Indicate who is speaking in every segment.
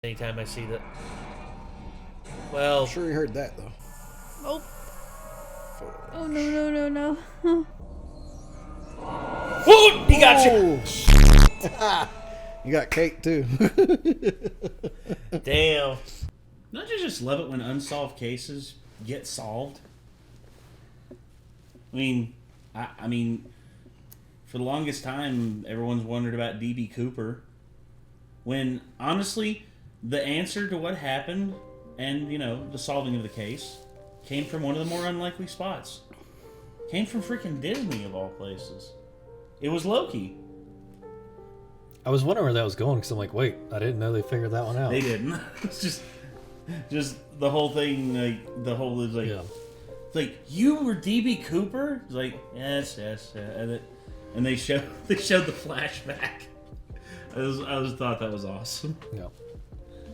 Speaker 1: anytime I see that. Well,
Speaker 2: I'm sure you heard that though.
Speaker 3: Oh. Oh no.
Speaker 1: oh, he got you.
Speaker 2: You got cake too.
Speaker 1: Damn.
Speaker 4: Don't you just love it when unsolved cases get solved? I mean, for the longest time, everyone's wondered about DB Cooper. When, honestly, the answer to what happened and, the solving of the case came from one of the more unlikely spots. Came from freaking Disney, of all places. It was Loki.
Speaker 5: I was wondering where that was going because I'm like, wait, I didn't know they figured that one out.
Speaker 4: They didn't. It's just the whole thing,
Speaker 5: yeah.
Speaker 4: It's like, you were DB Cooper? It's like, yes. And they showed the flashback. I just thought that was awesome.
Speaker 5: Yeah.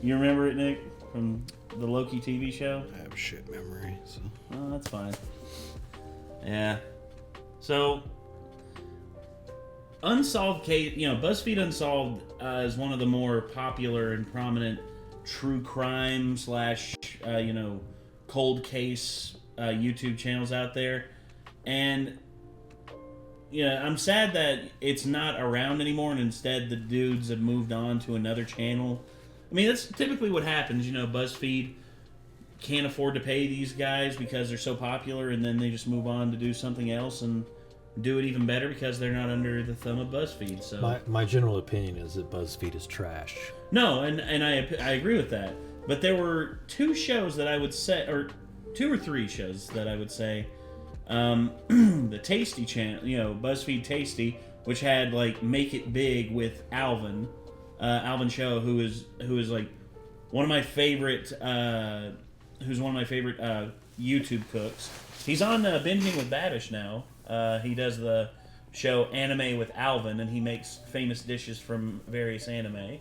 Speaker 4: You remember it, Nick, from the Loki TV show?
Speaker 2: I have a shit memory, so.
Speaker 4: Oh, that's fine. Yeah. So, Unsolved case, BuzzFeed Unsolved is one of the more popular and prominent true crime / cold case YouTube channels out there. And I'm sad that it's not around anymore, and instead the dudes have moved on to another channel. I mean, that's typically what happens. BuzzFeed can't afford to pay these guys because they're so popular, and then they just move on to do something else and do it even better because they're not under the thumb of BuzzFeed. So
Speaker 5: my general opinion is that BuzzFeed is trash.
Speaker 4: No, and I agree with that. But there were two shows that I would say, or two or three shows that I would say, the Tasty channel, BuzzFeed Tasty, which had like Make It Big with Alvin Show, who is like one of my favorite, who's one of my favorite YouTube cooks. He's on Binging with Babish now. He does the show Anime with Alvin, and he makes famous dishes from various anime.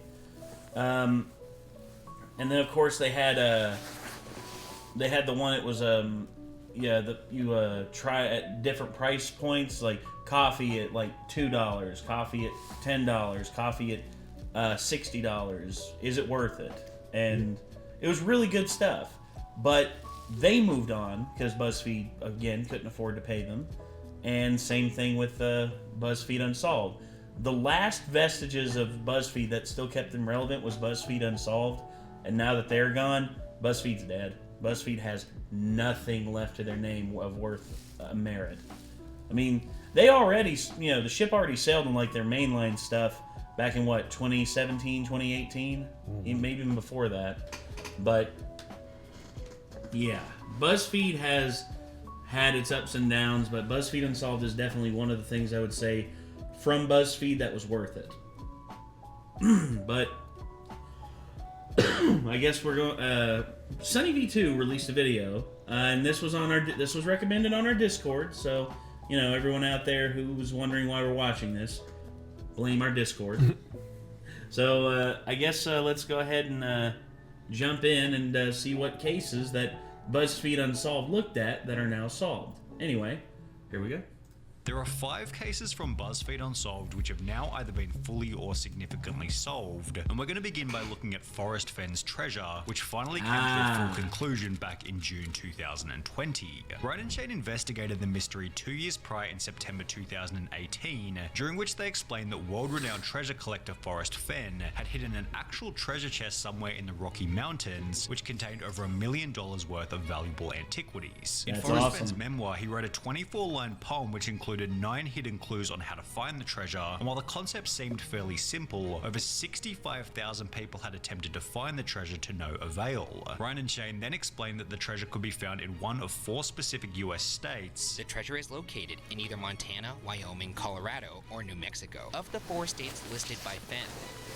Speaker 4: And then of course they had the one that was you try at different price points, like coffee at like $2, coffee at $10, coffee at $60. Is it worth it? And it was really good stuff. But they moved on because BuzzFeed again couldn't afford to pay them. And same thing with BuzzFeed Unsolved. The last vestiges of BuzzFeed that still kept them relevant was BuzzFeed Unsolved. And now that they're gone, BuzzFeed's dead. BuzzFeed has nothing left to their name of worth merit. I mean, they already, the ship already sailed on like their mainline stuff back in 2017, 2018? Maybe even before that. But, yeah, BuzzFeed has had its ups and downs, but BuzzFeed Unsolved is definitely one of the things I would say from BuzzFeed that was worth it. But I guess we're going. Sunny V2 released a video, and this was recommended on our Discord. So everyone out there who was wondering why we're watching this, blame our Discord. So I guess let's go ahead and jump in and see what cases that BuzzFeed Unsolved looked at that are now solved. Anyway, here we go.
Speaker 6: There are 5 cases from BuzzFeed Unsolved which have now either been fully or significantly solved, and we're going to begin by looking at Forest Fenn's treasure, which finally came to a full conclusion back in June 2020. Ryan and Shane investigated the mystery 2 years prior in September 2018, during which they explained that world-renowned treasure collector Forest Fenn had hidden an actual treasure chest somewhere in the Rocky Mountains, which contained over $1 million worth of valuable antiquities. In Forest Fenn's memoir, he wrote a 24-line poem which included 9 hidden clues on how to find the treasure, and while the concept seemed fairly simple, over 65,000 people had attempted to find the treasure to no avail. Ryan and Shane then explained that the treasure could be found in one of 4 specific US states.
Speaker 7: The treasure is located in either Montana, Wyoming, Colorado, or New Mexico. Of the 4 states listed by Fenn,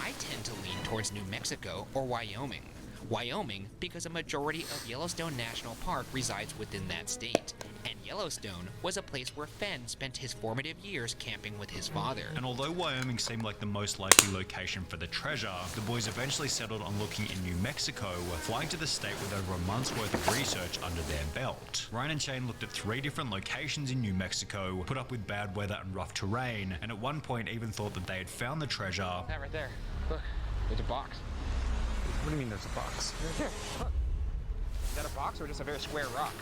Speaker 7: I tend to lean towards New Mexico or Wyoming. Wyoming, because a majority of Yellowstone National Park resides within that state, and Yellowstone was a place where Fenn spent his formative years camping with his father.
Speaker 6: And although Wyoming seemed like the most likely location for the treasure, the boys eventually settled on looking in New Mexico, flying to the state with over a month's worth of research under their belt. Ryan and Shane looked at 3 different locations in New Mexico, put up with bad weather and rough terrain, and at one point even thought that they had found the treasure.
Speaker 7: That right there. Look, there's a box.
Speaker 8: What do you mean there's a box?
Speaker 9: Here, look. Is that a box or just a very square rock?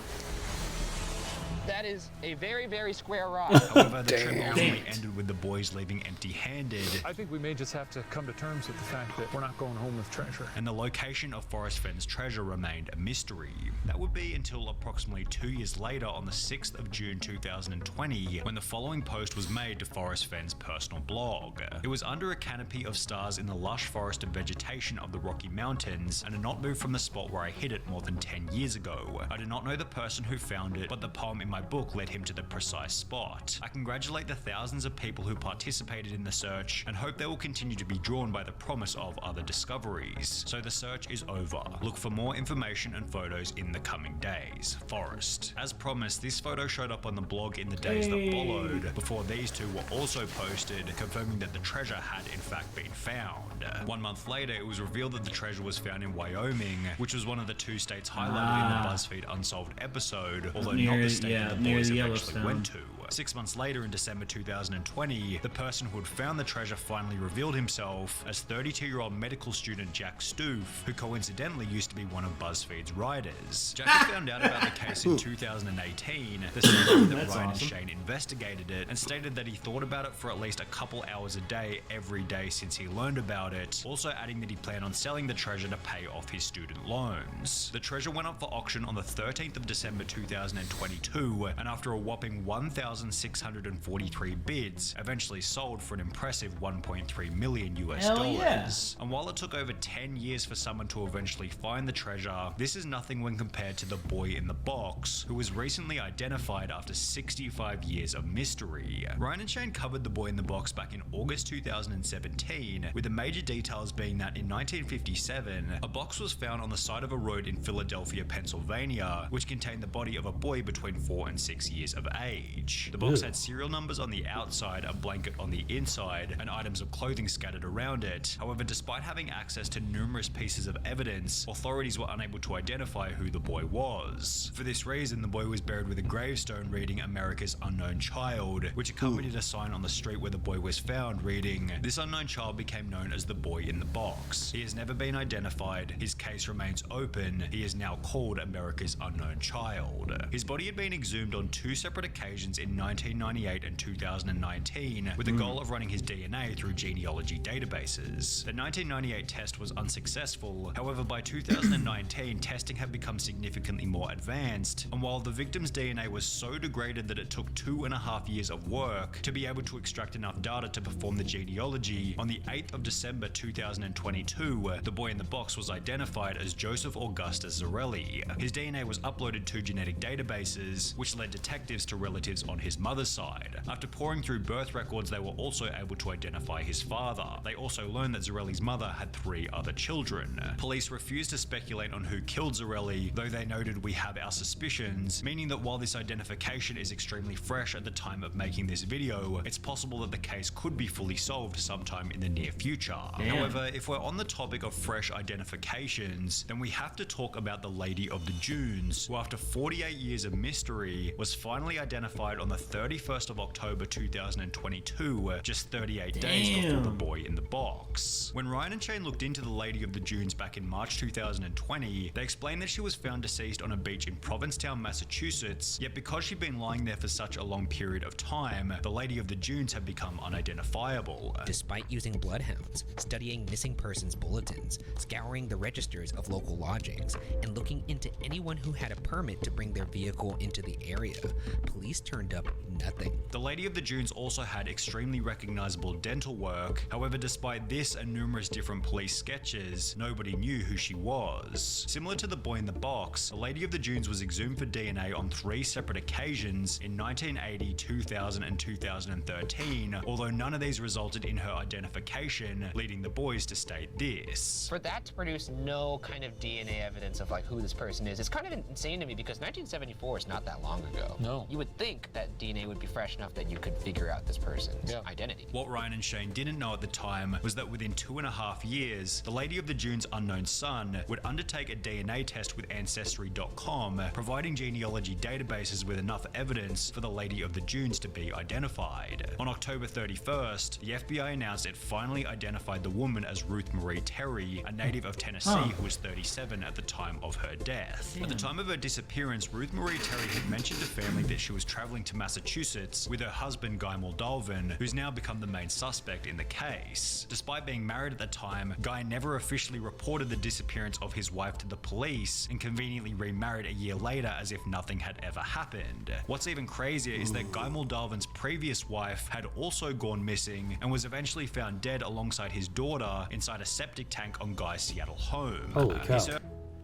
Speaker 9: That is a very, very square rock.
Speaker 6: However, the trip ultimately ended with the boys leaving empty-handed.
Speaker 8: I think we may just have to come to terms with the fact that we're not going home with treasure.
Speaker 6: And the location of Forrest Fenn's treasure remained a mystery. That would be until approximately 2 years later on the 6th of June 2020, when the following post was made to Forrest Fenn's personal blog. It was under a canopy of stars in the lush forested vegetation of the Rocky Mountains, and had not moved from the spot where I hid it more than 10 years ago. I do not know the person who found it, but the poem in my book led him to the precise spot. I congratulate the thousands of people who participated in the search and hope they will continue to be drawn by the promise of other discoveries. So the search is over. Look for more information and photos in the coming days. Forrest. As promised, this photo showed up on the blog in the days that followed, before these two were also posted, confirming that the treasure had in fact been found. 1 month later, it was revealed that the treasure was found in Wyoming, which was one of the 2 states highlighted in the Buzzfeed Unsolved episode, although not the state that the boys eventually went to. 6 months later, in December 2020, the person who had found the treasure finally revealed himself as 32-year-old medical student Jack Stoof, who coincidentally used to be one of Buzzfeed's writers. Jack had found out about the case in 2018, the same that Ryan and Shane investigated it, and stated that he thought about it for at least a couple hours a day every day since he learned about it, also adding that he planned on selling the treasure to pay off his student loans. The treasure went up for auction on the 13th of December 2022, and after a whopping 1,643 bids, eventually sold for an impressive $1.3 million US. And while it took over 10 years for someone to eventually find the treasure, this is nothing when compared to the boy in the box, who was recently identified after 65 years of mystery. Ryan and Shane covered the boy in the box back in August 2017, with the major details being that in 1957, a box was found on the side of a road in Philadelphia, Pennsylvania, which contained the body of a boy between 4 and 6 years of age. The box had serial numbers on the outside, a blanket on the inside, and items of clothing scattered around it. However, despite having access to numerous pieces of evidence, authorities were unable to identify who the boy was. For this reason, the boy was buried with a gravestone reading America's Unknown Child, which accompanied a sign on the street where the boy was found reading, "This unknown child became known as the boy in the box. He has never been identified. His case remains open. He is now called America's Unknown Child." His body had been exhumed on 2 separate occasions in 1998 and 2019, with the goal of running his DNA through genealogy databases. The 1998 test was unsuccessful. However, by 2019, testing had become significantly more advanced, and while the victim's DNA was so degraded that it took 2.5 years of work to be able to extract enough data to perform the genealogy, on the 8th of December 2022, the boy in the box was identified as Joseph Augustus Zarelli. His DNA was uploaded to genetic databases, which led detectives to relatives on his mother's side. After pouring through birth records, they were also able to identify his father. They also learned that Zarelli's mother had 3 other children. Police refused to speculate on who killed Zarelli, though they noted, "We have our suspicions," meaning that while this identification is extremely fresh at the time of making this video, it's possible that the case could be fully solved sometime in the near future. However, if we're on the topic of fresh identifications, then we have to talk about the Lady of the Dunes, who after 48 years of mystery was finally identified on the 31st of October 2022, just 38 days before the boy in the box. When Ryan and Shane looked into the Lady of the Dunes back in March 2020, they explained that she was found deceased on a beach in Provincetown, Massachusetts, yet because she'd been lying there for such a long period of time, the Lady of the Dunes had become unidentifiable.
Speaker 7: Despite using bloodhounds, studying missing persons bulletins, scouring the registers of local lodgings, and looking into anyone who had a permit to bring their vehicle into the area, police turned up nothing.
Speaker 6: The Lady of the Dunes also had extremely recognizable dental work. However, despite this and numerous different police sketches, nobody knew who she was. Similar to the boy in the box, the Lady of the Dunes was exhumed for DNA on 3 separate occasions in 1980, 2000, and 2013, although none of these resulted in her identification, leading the boys to state this.
Speaker 9: For that to produce no kind of DNA evidence of like who this person is, it's kind of insane to me because 1974 is not that long ago.
Speaker 8: No.
Speaker 9: You would think that that DNA would be fresh enough that you could figure out this person's identity.
Speaker 6: What Ryan and Shane didn't know at the time was that within 2.5 years, the Lady of the Dunes' unknown son would undertake a DNA test with Ancestry.com, providing genealogy databases with enough evidence for the Lady of the Dunes to be identified. On October 31st, the FBI announced it finally identified the woman as Ruth Marie Terry, a native of Tennessee who was 37 at the time of her death. At the time of her disappearance, Ruth Marie Terry had mentioned to family that she was traveling to Massachusetts with her husband Guy Moldovan, who's now become the main suspect in the case. Despite being married at the time, Guy never officially reported the disappearance of his wife to the police and conveniently remarried a year later as if nothing had ever happened. What's even crazier is that Guy Moldovan's previous wife had also gone missing and was eventually found dead alongside his daughter inside a septic tank on Guy's Seattle home.
Speaker 5: Holy cow.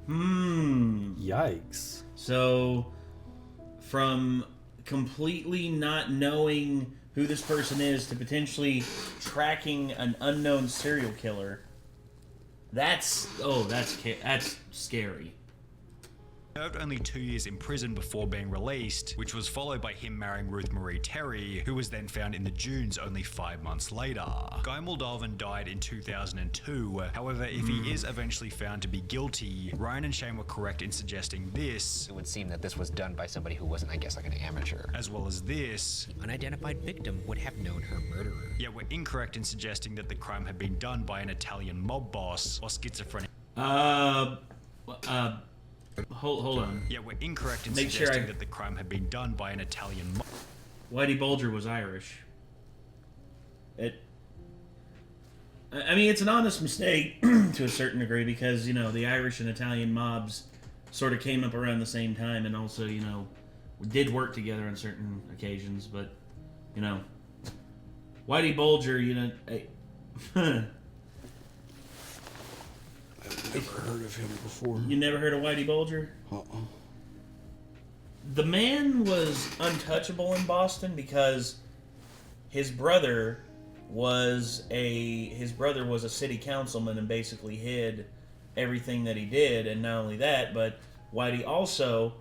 Speaker 4: Yikes. So, from completely not knowing who this person is to potentially tracking an unknown serial killer, that's scary.
Speaker 6: Served only 2 years in prison before being released, which was followed by him marrying Ruth Marie Terry, who was then found in the dunes only 5 months later. Guy Moldovan died in 2002. However, if he is eventually found to be guilty, Ryan and Shane were correct in suggesting this.
Speaker 9: It would seem that this was done by somebody who wasn't, I guess, like an amateur.
Speaker 6: As well as this.
Speaker 7: The unidentified victim would have known her murderer.
Speaker 6: Yet we're incorrect in suggesting that the crime had been done by an Italian mob boss or schizophrenic.
Speaker 4: Hold on.
Speaker 6: Yeah, we're incorrect in suggesting that the crime had been done by an Italian mob.
Speaker 4: Whitey Bulger was Irish. I mean, it's an honest mistake to a certain degree because, you know, the Irish and Italian mobs sort of came up around the same time and also, you know, did work together on certain occasions, but, you know, Whitey Bulger, you know...
Speaker 2: I've never heard of him before.
Speaker 4: You never heard of Whitey Bulger? The man was untouchable in Boston because his brother was a city councilman and basically hid everything that he did. And not only that, but Whitey also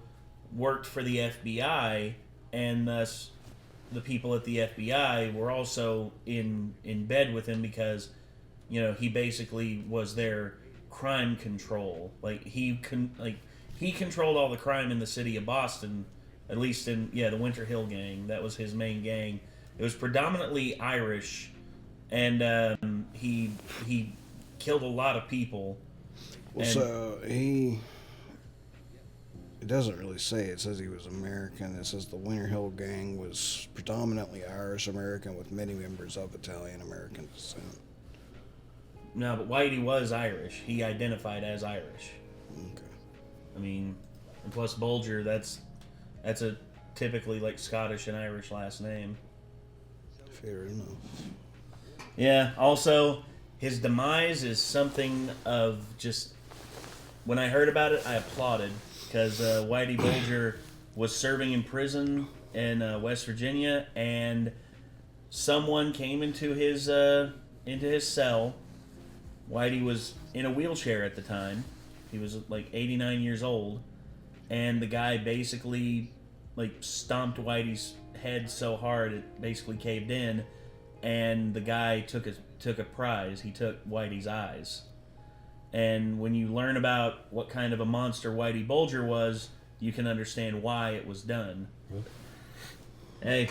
Speaker 4: worked for the FBI, and thus the people at the FBI were also in bed with him because, you know, he basically was their crime control. He controlled all the crime in the city of Boston, at least in the Winter Hill gang. That was his main gang. It was predominantly Irish, and he killed a lot of people.
Speaker 2: Well, so it doesn't really say. It says he was American. It says the Winter Hill gang was predominantly Irish American with many members of Italian American descent.
Speaker 4: No, but Whitey was Irish. He identified as Irish.
Speaker 2: Okay.
Speaker 4: I mean, and plus Bulger, that's a typically like Scottish and Irish last name.
Speaker 2: Fair enough.
Speaker 4: Yeah, also, his demise is something of just... When I heard about it, I applauded, because Whitey Bulger was serving in prison in West Virginia, and someone came into his cell. Whitey was in a wheelchair at the time. He was like 89 years old, and the guy basically like stomped Whitey's head so hard it basically caved in, and the guy took a prize. He took Whitey's eyes. And when you learn about what kind of a monster Whitey Bulger was, you can understand why it was done. Hey.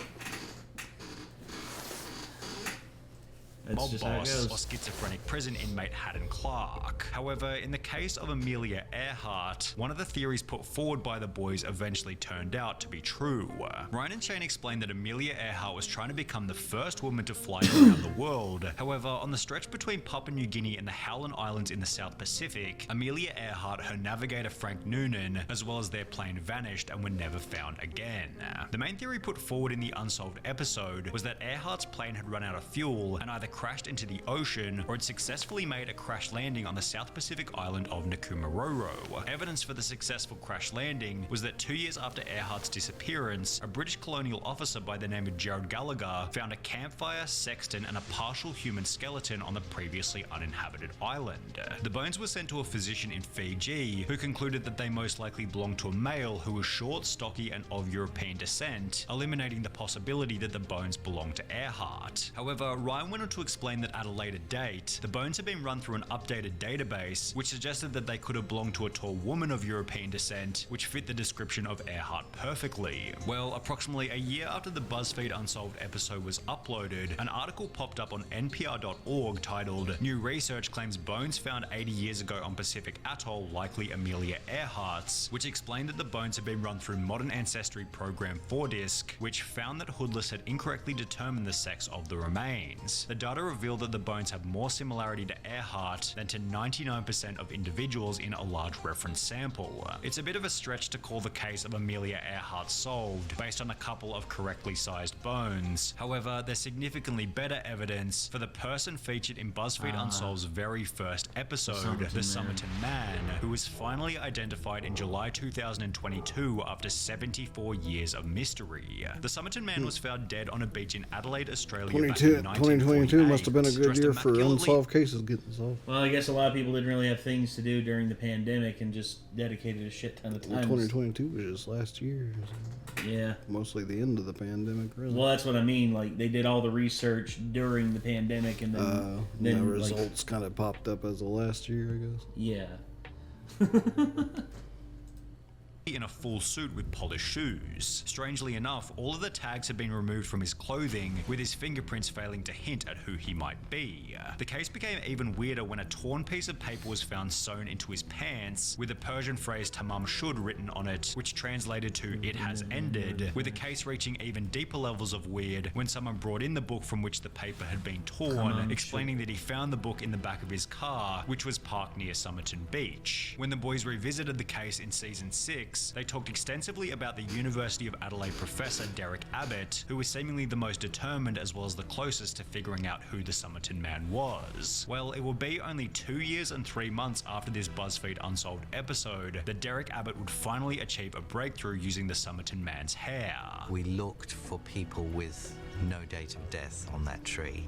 Speaker 6: Mob boss or schizophrenic prison inmate Haddon Clark. However, in the case of Amelia Earhart, one of the theories put forward by the boys eventually turned out to be true. Ryan and Shane explained that Amelia Earhart was trying to become the first woman to fly around the world. However, on the stretch between Papua New Guinea and the Howland Islands in the South Pacific, Amelia Earhart, her navigator Frank Noonan, as well as their plane vanished and were never found again. The main theory put forward in the Unsolved episode was that Earhart's plane had run out of fuel and either crashed into the ocean or had successfully made a crash landing on the South Pacific island of Nkumaroro. Evidence for the successful crash landing was that 2 years after Earhart's disappearance, a British colonial officer by the name of Gerald Gallagher found a campfire, sextant, and a partial human skeleton on the previously uninhabited island. The bones were sent to a physician in Fiji, who concluded that they most likely belonged to a male who was short, stocky, and of European descent, eliminating the possibility that the bones belonged to Earhart. However, Ryan went on to explain that at a later date, the bones had been run through an updated database, which suggested that they could have belonged to a tall woman of European descent, which fit the description of Earhart perfectly. Well, approximately a year after the Buzzfeed Unsolved episode was uploaded, an article popped up on NPR.org titled "New Research Claims Bones Found 80 Years Ago on Pacific Atoll Likely Amelia Earhart's," which explained that the bones had been run through Modern Ancestry Program 4DISC, which found that Hoodless had incorrectly determined the sex of the remains. The data revealed that the bones have more similarity to Earhart than to 99% of individuals in a large reference sample. It's a bit of a stretch to call the case of Amelia Earhart solved based on a couple of correctly sized bones. However, there's significantly better evidence for the person featured in Buzzfeed Unsolved's very first episode, the Somerton Man, who was finally identified in July 2022 after 74 years of mystery. The Somerton Man was found dead on a beach in Adelaide, Australia back in
Speaker 2: 2022 must have been a good year for
Speaker 6: immaculately
Speaker 2: unsolved cases getting solved.
Speaker 4: Well, I guess a lot of people didn't really have things to do during the pandemic and just dedicated a shit ton of time.
Speaker 2: 2022 was just last year. So
Speaker 4: Yeah.
Speaker 2: mostly the end of the pandemic, really.
Speaker 4: Well, that's what I mean. Like, they did all the research during the pandemic, and then
Speaker 2: the results kind of popped up as of last year, I guess.
Speaker 4: Yeah.
Speaker 6: in a full suit with polished shoes. Strangely enough, all of the tags had been removed from his clothing, with his fingerprints failing to hint at who he might be. The case became even weirder when a torn piece of paper was found sewn into his pants, with the Persian phrase "tamam shud" written on it, which translated to "it has ended," with the case reaching even deeper levels of weird when someone brought in the book from which the paper had been torn, explaining that he found the book in the back of his car, which was parked near Somerton Beach. When the boys revisited the case in season 6, they talked extensively about the University of Adelaide professor Derrick Abbott, who was seemingly the most determined as well as the closest to figuring out who the Somerton Man was. Well, it will be only 2 years and 3 months after this Buzzfeed Unsolved episode that Derrick Abbott would finally achieve a breakthrough using the Somerton Man's hair.
Speaker 10: We looked for people with no date of death on that tree,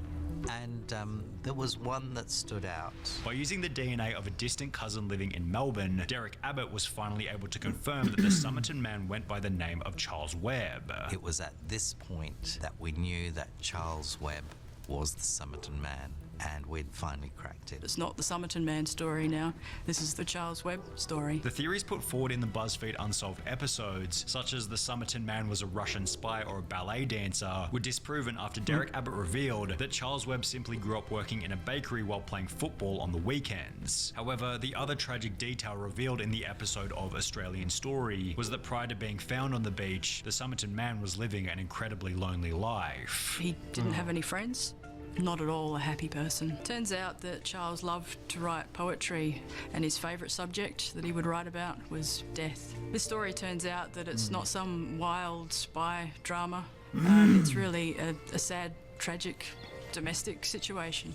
Speaker 10: and there was one that stood out.
Speaker 6: By using the DNA of a distant cousin living in Melbourne, Derrick Abbott was finally able to confirm that the Somerton Man went by the name of Charles Webb.
Speaker 10: It was at this point that we knew that Charles Webb was the Somerton Man, and we'd finally cracked it.
Speaker 11: It's not the Somerton Man story now. This is the Charles Webb story.
Speaker 6: The theories put forward in the Buzzfeed Unsolved episodes, such as the Somerton Man was a Russian spy or a ballet dancer, were disproven after Derrick Abbott revealed that Charles Webb simply grew up working in a bakery while playing football on the weekends. However, the other tragic detail revealed in the episode of Australian Story was that prior to being found on the beach, the Somerton Man was living an incredibly lonely life.
Speaker 11: He didn't have any friends. Not at all a happy person. Turns out that Charles loved to write poetry, and his favourite subject that he would write about was death. This story turns out that it's not some wild spy drama. It's really a sad, tragic, domestic situation.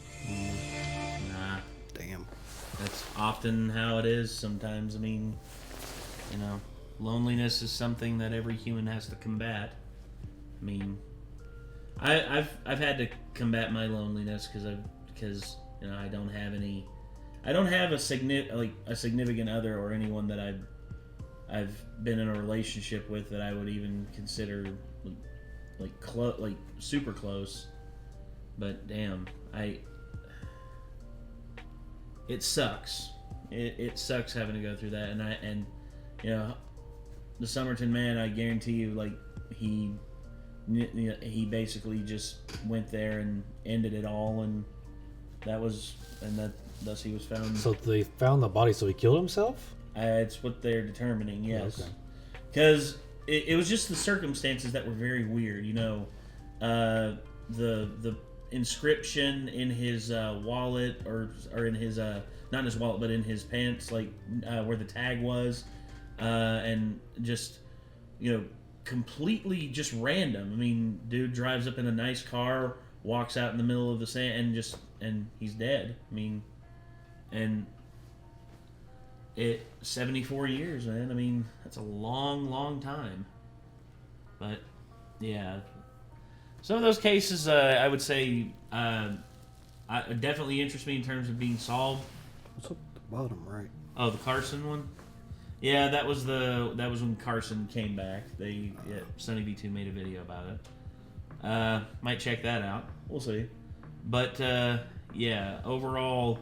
Speaker 4: Nah.
Speaker 2: Damn.
Speaker 4: That's often how it is sometimes. I mean, you know, loneliness is something that every human has to combat. I mean, I've had to combat my loneliness because you know I don't have a significant other or anyone that I've been in a relationship with that I would even consider like super close. But damn, it sucks. It sucks having to go through that, and you know, the Somerton Man, I guarantee you, like he basically just went there and ended it all, and thus he was found.
Speaker 5: So they found the body, so he killed himself?
Speaker 4: It's what they're determining, yes.
Speaker 5: Okay.
Speaker 4: Because it was just the circumstances that were very weird. You know, the inscription in his wallet, or in his not in his wallet, but in his pants, like where the tag was, and just, you know, completely just random. I mean, dude drives up in a nice car, walks out in the middle of the sand and he's dead. I mean, and 74 years, man. I mean, that's a long time. But yeah, some of those cases, I would say, definitely interest me in terms of being solved.
Speaker 2: What's up at the bottom right?
Speaker 4: Oh, the Carson one. Yeah, that was when Carson came back. Sunny B2 made a video about it. Might check that out. We'll see. But yeah, overall,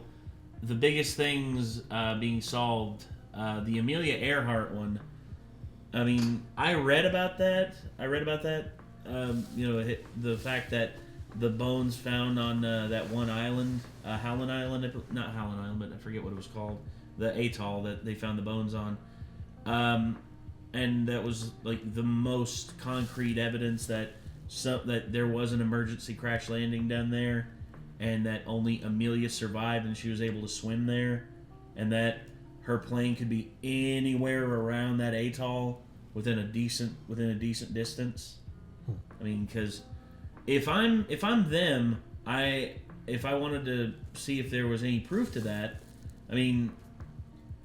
Speaker 4: the biggest things being solved. The Amelia Earhart one. I mean, I read about that. The fact that the bones found on that one island, Howland Island, not Howland Island, but I forget what it was called, the atoll that they found the bones on. And that was like the most concrete evidence that there was an emergency crash landing down there, and that only Amelia survived and she was able to swim there, and that her plane could be anywhere around that atoll within a decent distance. I mean, because if I'm them, if I wanted to see if there was any proof to that, I mean,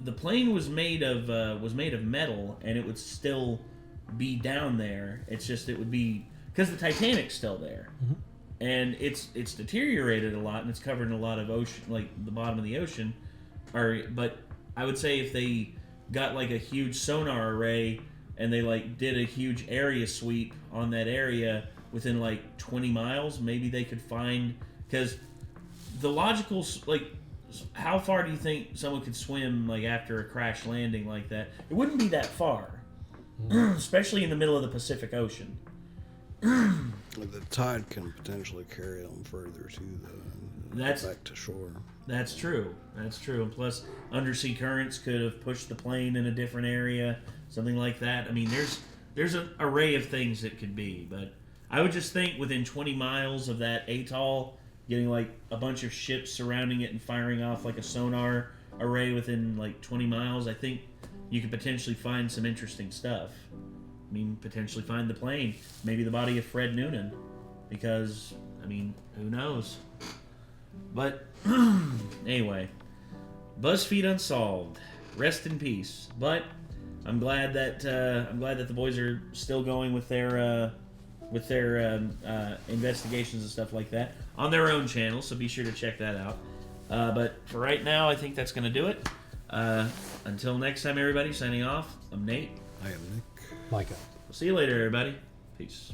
Speaker 4: the plane was made of metal, and it would still be down there. It's just it would be because the Titanic's still there, and it's deteriorated a lot, and it's covered in a lot of ocean, like the bottom of the ocean. But I would say if they got like a huge sonar array and they like did a huge area sweep on that area within like 20 miles, maybe they could find, because the logical, like, how far do you think someone could swim like after a crash landing like that? It wouldn't be that far, especially in the middle of the Pacific Ocean.
Speaker 2: The tide can potentially carry them further to back to shore.
Speaker 4: That's true. And plus, undersea currents could have pushed the plane in a different area, something like that. I mean, there's an array of things it could be, but I would just think within 20 miles of that atoll, getting like a bunch of ships surrounding it and firing off like a sonar array within like 20 miles, I think you could potentially find some interesting stuff. I mean, potentially find the plane, maybe the body of Fred Noonan, because, I mean, who knows? But anyway, BuzzFeed Unsolved, rest in peace. But I'm glad that the boys are still going with their investigations and stuff like that on their own channel. So be sure to check that out. But for right now, I think that's going to do it. Until next time, everybody. Signing off. I'm Nate.
Speaker 2: I am Nick.
Speaker 5: Micah.
Speaker 4: We'll see you later, everybody. Peace.